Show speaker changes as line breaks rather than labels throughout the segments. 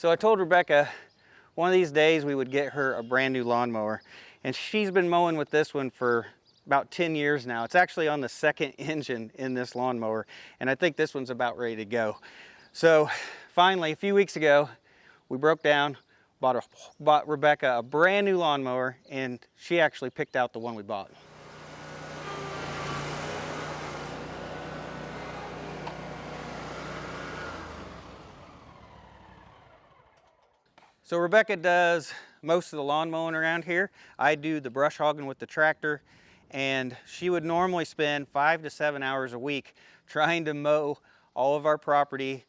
So I told Rebekah one of these days we would get her a brand new lawnmower, and she's been mowing with this one for about 10 years now. It's actually on the second engine in this lawnmower, and I think this one's about ready to go. So finally, a few weeks ago, we broke down, bought Rebekah a brand new lawnmower, and she actually picked out the one we bought. So Rebekah does most of the lawn mowing around here. I do the brush hogging with the tractor, and she would normally spend 5 to 7 hours a week trying to mow all of our property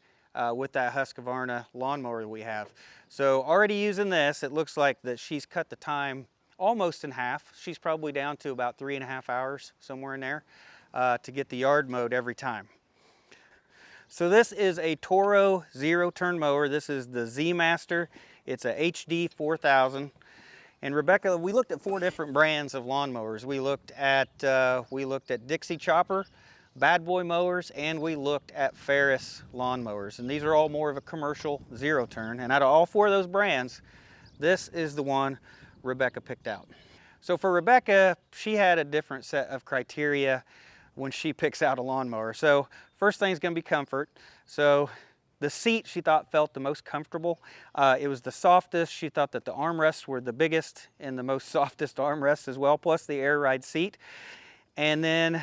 with that Husqvarna lawnmower that we have. So already using this, it looks like that she's cut the time almost in half. She's probably down to about 3.5 hours, somewhere in there, to get the yard mowed every time. So this is a Toro zero-turn mower. This is the Z-Master. It's a HD 4000. And Rebekah, we looked at 4 different brands of lawnmowers. We looked at Dixie Chopper, Bad Boy mowers, and we looked at Ferris lawnmowers. And these are all more of a commercial zero-turn. And out of all 4 of those brands, this is the one Rebekah picked out. So for Rebekah, she had a different set of criteria when she picks out a lawnmower. So first thing is going to be comfort. So the seat she thought felt the most comfortable. It was the softest. She thought that the armrests were the biggest and the most softest armrests as well, plus the air ride seat. And then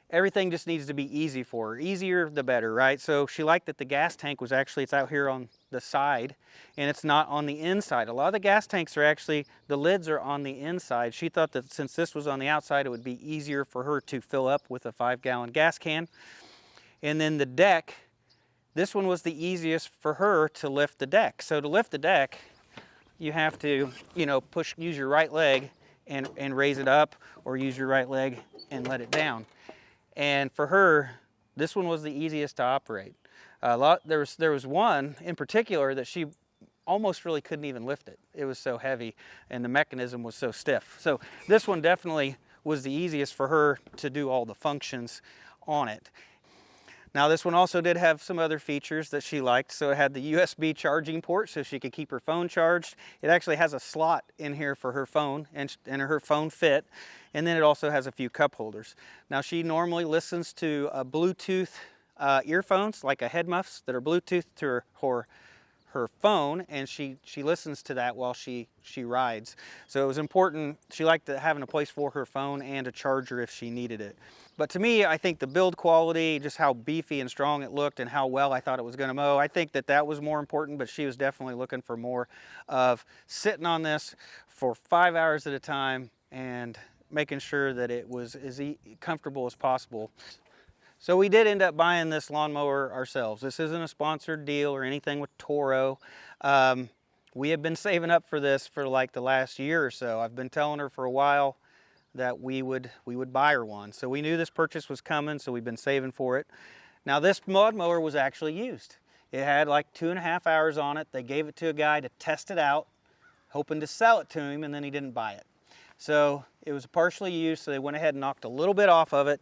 everything just needs to be easy for her. Easier the better, right? So she liked that the gas tank was actually, it's out here on the side and it's not on the inside. A lot of the gas tanks are actually, the lids are on the inside. She thought that since this was on the outside, it would be easier for her to fill up with a 5-gallon gas can. And then the deck, this one was the easiest for her to lift the deck. So to lift the deck, you have to, use your right leg and raise it up, or use your right leg and let it down. And for her, this one was the easiest to operate. There was one in particular that she almost really couldn't even lift it. It was so heavy and the mechanism was so stiff. So this one definitely was the easiest for her to do all the functions on it. Now this one also did have some other features that she liked. So it had the USB charging port so she could keep her phone charged. It actually has a slot in here for her phone and her phone fit. And then it also has a few cup holders. Now she normally listens to Bluetooth earphones, like a head muffs that are Bluetooth to her phone, and she listens to that while she rides. So it was important. She liked having a place for her phone and a charger if she needed it. But to me, I think the build quality, just how beefy and strong it looked and how well I thought it was going to mow, I think that was more important, but she was definitely looking for more of sitting on this for 5 hours at a time and making sure that it was as comfortable as possible. So we did end up buying this lawnmower ourselves. This isn't a sponsored deal or anything with Toro. We have been saving up for this for like the last year or so. I've been telling her for a while that we would buy her one. So we knew this purchase was coming, so we've been saving for it. Now this lawnmower was actually used. It had like 2.5 hours on it. They gave it to a guy to test it out, hoping to sell it to him, and then he didn't buy it. So it was partially used, so they went ahead and knocked a little bit off of it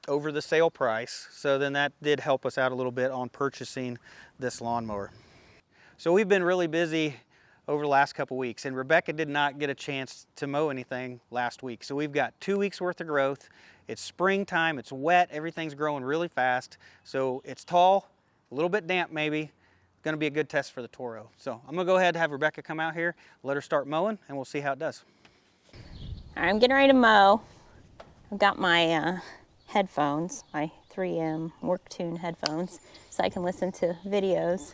over the sale price. So then that did help us out a little bit on purchasing this lawnmower. So we've been really busy over the last couple weeks, and Rebekah did not get a chance to mow anything last week. So we've got 2 weeks worth of growth. It's springtime, it's wet, everything's growing really fast. So it's tall, a little bit damp maybe. Going to be a good test for the Toro. So I'm going to go ahead and have Rebekah come out here, let her start mowing, and we'll see how it does.
I'm getting ready to mow. I've got my headphones, my 3M work tune headphones, so I can listen to videos.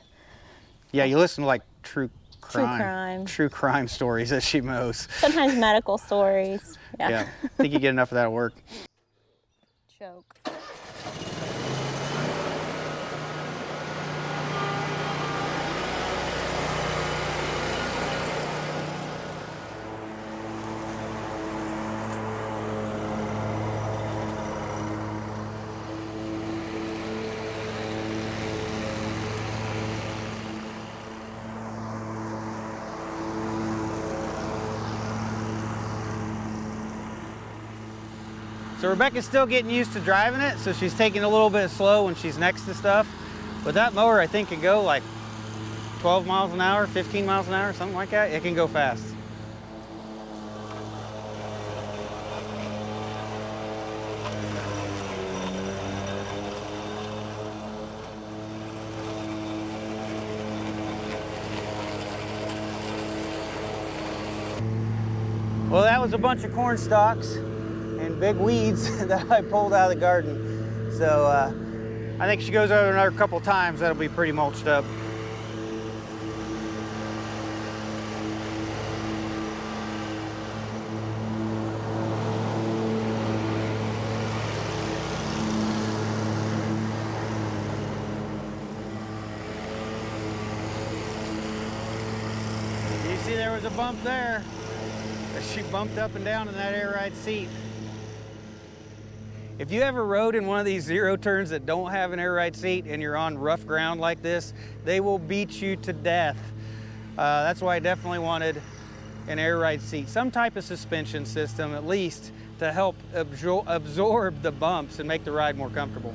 Yeah, you listen to like true
True
crime stories as she mows.
Sometimes medical stories.
Yeah. I think you get enough of that at work.
Choke.
So Rebekah's still getting used to driving it, so she's taking a little bit slow when she's next to stuff. But that mower, I think, can go like 12 miles an hour, 15 miles an hour, something like that. It can go fast. Well, that was a bunch of corn stalks and big weeds that I pulled out of the garden. So I think she goes over another couple times, that'll be pretty mulched up. You see there was a bump there. She bumped up and down in that air ride seat. If you ever rode in one of these zero turns that don't have an air ride seat and you're on rough ground like this, they will beat you to death. That's why I definitely wanted an air ride seat, some type of suspension system at least to help absorb the bumps and make the ride more comfortable.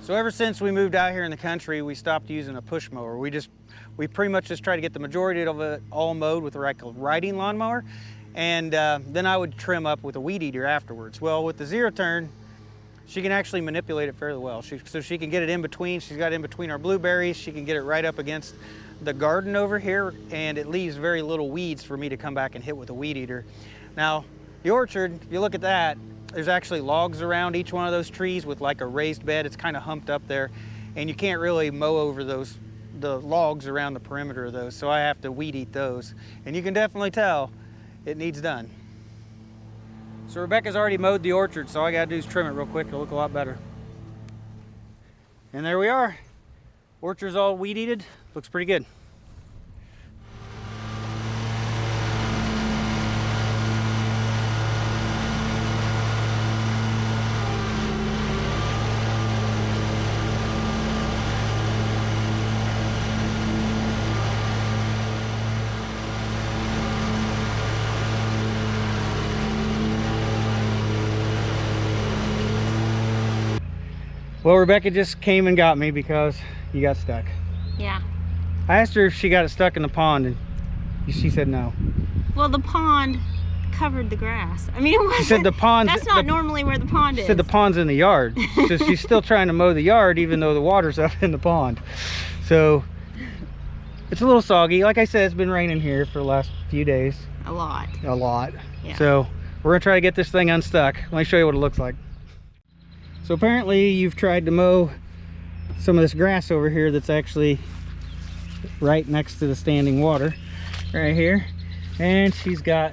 So ever since we moved out here in the country, we stopped using a push mower. We pretty much just try to get the majority of it all mowed with a riding lawnmower, and then I would trim up with a weed eater afterwards. Well, with the zero turn, she can actually manipulate it fairly well. So she can get it in between. She's got it in between our blueberries. She can get it right up against the garden over here, and it leaves very little weeds for me to come back and hit with a weed eater. Now, the orchard, if you look at that, there's actually logs around each one of those trees with like a raised bed. It's kind of humped up there, and you can't really mow over the logs around the perimeter of those, so I have to weed eat those. And you can definitely tell it needs done. So Rebekah's already mowed the orchard, so all I gotta do is trim it real quick. It'll look a lot better. And there we are. Orchard's all weed eated. Looks pretty good. Well, Rebekah just came and got me because you got stuck.
Yeah.
I asked her if she got it stuck in the pond, and she said no.
Well, the pond covered the grass. I mean, it wasn't.
She said the pond.
That's not normally where the pond is.
She said the pond's in the yard. So she's still trying to mow the yard even though the water's up in the pond. So it's a little soggy. Like I said, it's been raining here for the last few days.
A lot.
A lot.
Yeah.
So we're gonna try to get this thing unstuck. Let me show you what it looks like. So apparently you've tried to mow some of this grass over here that's actually right next to the standing water right here, and she's got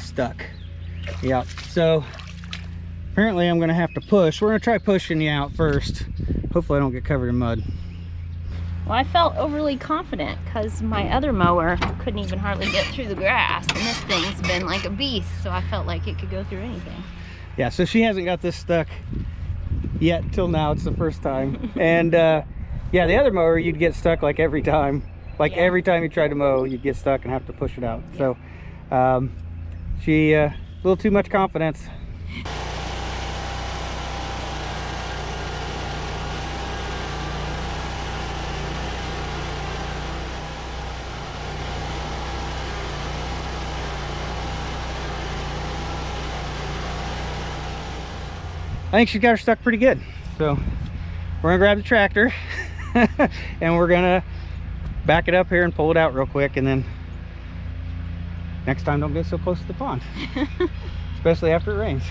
stuck. Yep. So apparently I'm gonna have to push. We're gonna try pushing you out first. Hopefully I don't get covered in mud.
Well, I felt overly confident because my other mower couldn't even hardly get through the grass, and this thing's been like a beast, so I felt like it could go through anything.
Yeah, so she hasn't got this stuck yet till now. It's the first time. And yeah, the other mower you'd get stuck like every time. Like every time you tried to mow, you'd get stuck and have to push it out. So she a little too much confidence. I think she's got her stuck pretty good. So we're gonna grab the tractor and we're gonna back it up here and pull it out real quick, and then next time don't get so close to the pond, especially after it rains.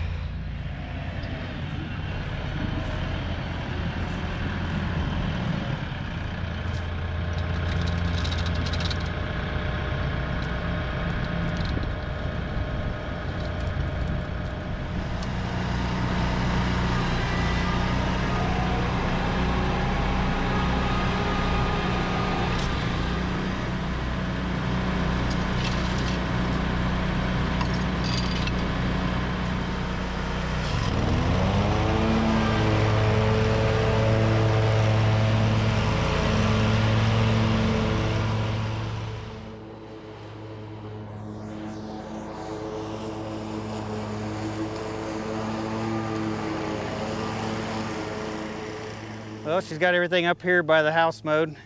Well, she's got everything up here by the house mowed.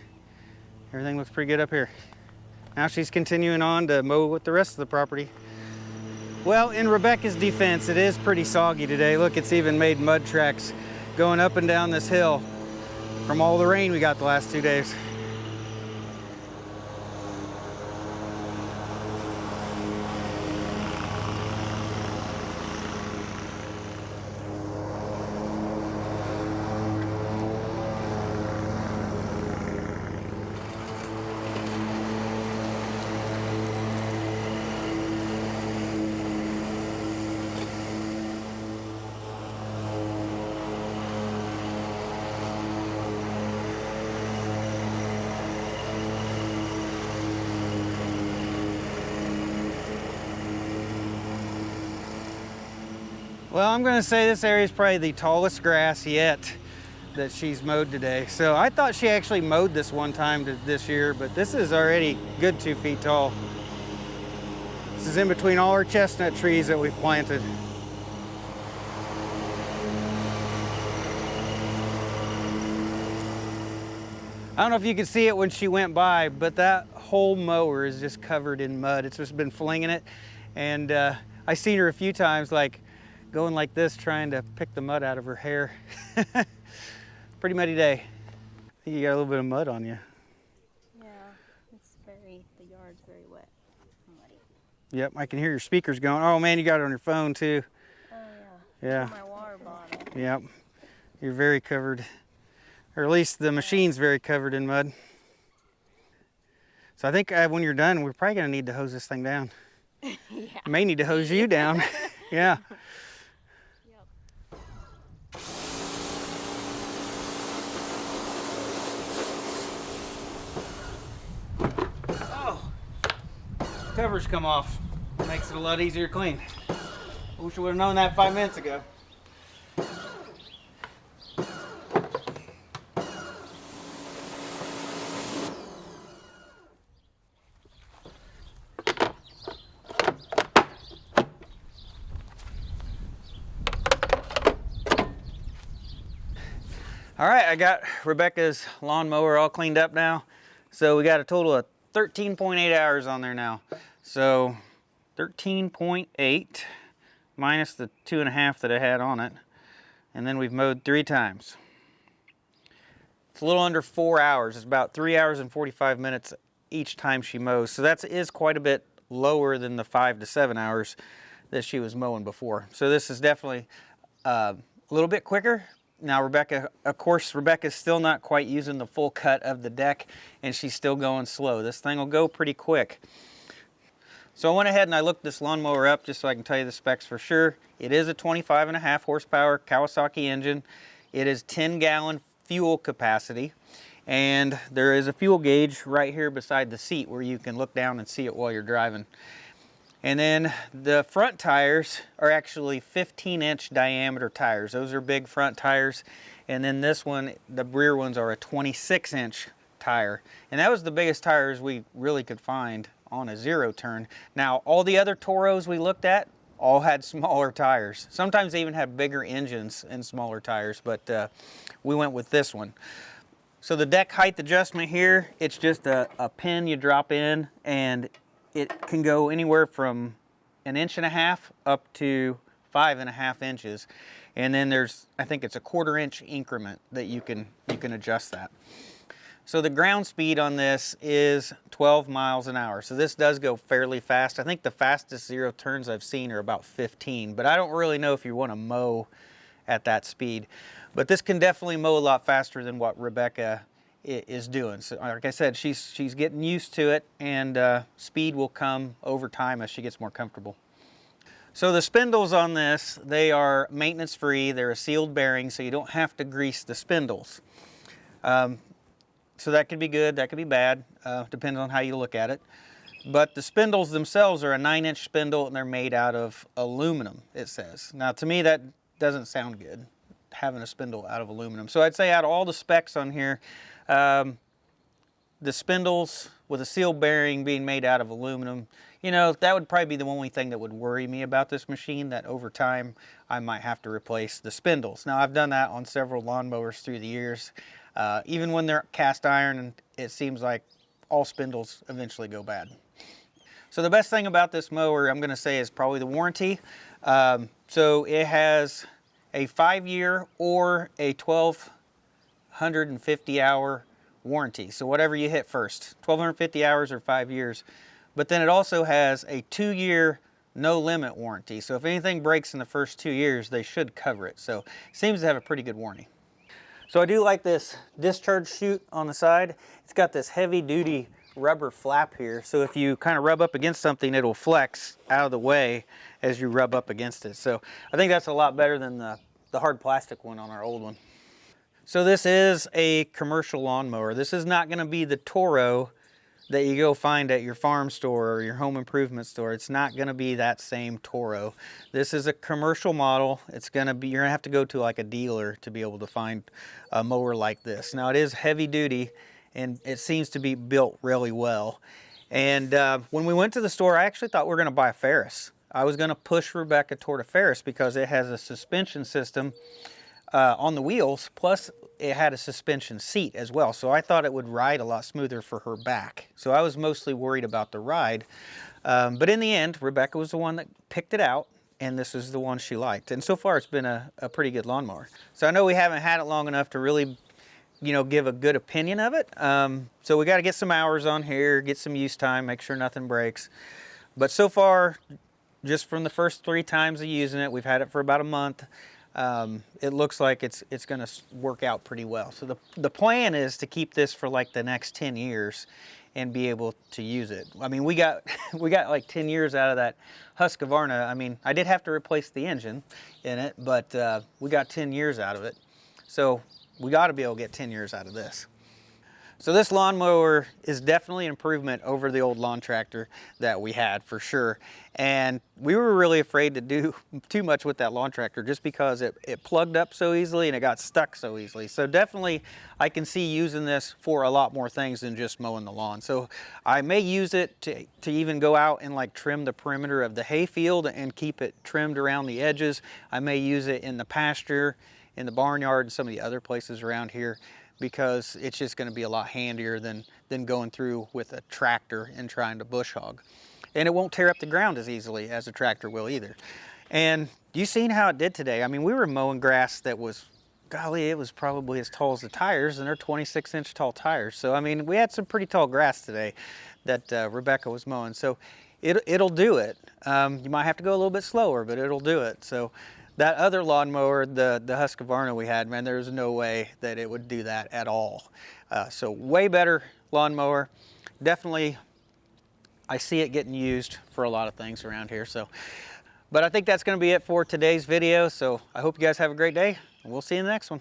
Everything looks pretty good up here. Now she's continuing on to mow with the rest of the property. Well, in Rebekah's defense, it is pretty soggy today. Look, it's even made mud tracks going up and down this hill from all the rain we got the last 2 days. Well, I'm gonna say this area is probably the tallest grass yet that she's mowed today. So I thought she actually mowed this one time this year, but this is already good 2 feet tall. This is in between all our chestnut trees that we've planted. I don't know if you could see it when she went by, but that whole mower is just covered in mud. It's just been flinging it. And I've seen her a few times like going like this, trying to pick the mud out of her hair. Pretty muddy day. I think you got a little bit of mud on you.
Yeah, the yard's very wet and muddy.
Yep, I can hear your speakers going. Oh man, you got it on your phone too.
Oh
Yeah.
yeah. My water bottle.
Yep. You're very covered, or at least the machine's very covered in mud. So I think when you're done, we're probably gonna need to hose this thing down.
Yeah.
May need to hose you down. Yeah. Oh, covers come off. Makes it a lot easier to clean. I wish I would have known that 5 minutes ago. All right, I got Rebekah's lawnmower all cleaned up now. So we got a total of 13.8 hours on there now. So 13.8 minus the 2.5 that I had on it. And then we've mowed 3 times. It's a little under 4 hours. It's about 3 hours and 45 minutes each time she mows. So that is quite a bit lower than the 5 to 7 hours that she was mowing before. So this is definitely a little bit quicker. Now Rebekah, of course, Rebekah's still not quite using the full cut of the deck, and she's still going slow. This thing will go pretty quick. So I went ahead and I looked this lawnmower up just so I can tell you the specs for sure. It is a 25.5 horsepower Kawasaki engine. It is 10-gallon fuel capacity, and there is a fuel gauge right here beside the seat where you can look down and see it while you're driving. And then the front tires are actually 15-inch diameter tires. Those are big front tires. And then this one, the rear ones, are a 26-inch tire. And that was the biggest tires we really could find on a zero turn. Now, all the other Toros we looked at all had smaller tires. Sometimes they even had bigger engines and smaller tires, but we went with this one. So the deck height adjustment here, it's just a pin you drop in, and it can go anywhere from 1.5 inches up to 5.5 inches. And then there's, I think it's a 1/4 inch increment that you can adjust that. So the ground speed on this is 12 miles an hour. So this does go fairly fast. I think the fastest zero turns I've seen are about 15, but I don't really know if you want to mow at that speed. But this can definitely mow a lot faster than what Rebekah is doing. So like I said, she's getting used to it, and speed will come over time as she gets more comfortable. So the spindles on this, they are maintenance free. They're a sealed bearing, so you don't have to grease the spindles. So that could be good, that could be bad, depends on how you look at it. But the spindles themselves are a 9-inch spindle, and they're made out of aluminum, it says. Now to me that doesn't sound good, having a spindle out of aluminum. So I'd say out of all the specs on here, the spindles with a sealed bearing being made out of aluminum, you know, that would probably be the only thing that would worry me about this machine, that over time I might have to replace the spindles. Now I've done that on several lawnmowers through the years. Even when they're cast iron, and it seems like all spindles eventually go bad. So the best thing about this mower, I'm going to say, is probably the warranty. So it has a 5-year or a 1,250 hour warranty. So whatever you hit first, 1,250 hours or 5 years. But then it also has a 2-year no limit warranty. So if anything breaks in the first 2 years, they should cover it. So it seems to have a pretty good warranty. So I do like this discharge chute on the side. It's got this heavy duty rubber flap here. So if you kind of rub up against something, it'll flex out of the way as you rub up against it. So I think that's a lot better than the hard plastic one on our old one. So this is a commercial lawnmower. This is not going to be the Toro that you go find at your farm store or your home improvement store. It's not going to be that same Toro. This is a commercial model. It's going to be, you're going to have to go to like a dealer to be able to find a mower like this. Now it is heavy duty and it seems to be built really well. And when we went to the store, I actually thought we were going to buy a Ferris. I was going to push Rebekah toward a Ferris because it has a suspension system on the wheels, plus it had a suspension seat as well. So I thought it would ride a lot smoother for her back. So I was mostly worried about the ride. But in the end, Rebekah was the one that picked it out, and this is the one she liked. And so far, it's been a pretty good lawnmower. So I know we haven't had it long enough to really, give a good opinion of it. So we got to get some hours on here, get some use time, make sure nothing breaks. But so far, just from the first 3 times of using it, we've had it for about a month. It looks like it's going to work out pretty well. So the plan is to keep this for like the next 10 years and be able to use it. I mean, we got like 10 years out of that Husqvarna. I mean, I did have to replace the engine in it, but we got 10 years out of it. So we got to be able to get 10 years out of this. So this lawnmower is definitely an improvement over the old lawn tractor that we had, for sure. And we were really afraid to do too much with that lawn tractor just because it plugged up so easily and it got stuck so easily. So definitely I can see using this for a lot more things than just mowing the lawn. So I may use it to even go out and like trim the perimeter of the hay field and keep it trimmed around the edges. I may use it in the pasture, in the barnyard, and some of the other places around here, because it's just going to be a lot handier than going through with a tractor and trying to bush hog. And it won't tear up the ground as easily as a tractor will either. And you seen how it did today. I mean, we were mowing grass that was, golly, it was probably as tall as the tires, and they're 26-inch tall tires. So, I mean, we had some pretty tall grass today that Rebekah was mowing. So it'll do it. You might have to go a little bit slower, but it'll do it. So that other lawnmower, the Husqvarna we had, man, there's no way that it would do that at all. So way better lawnmower. Definitely, I see it getting used for a lot of things around here. So, but I think that's going to be it for today's video. So I hope you guys have a great day, and we'll see you in the next one.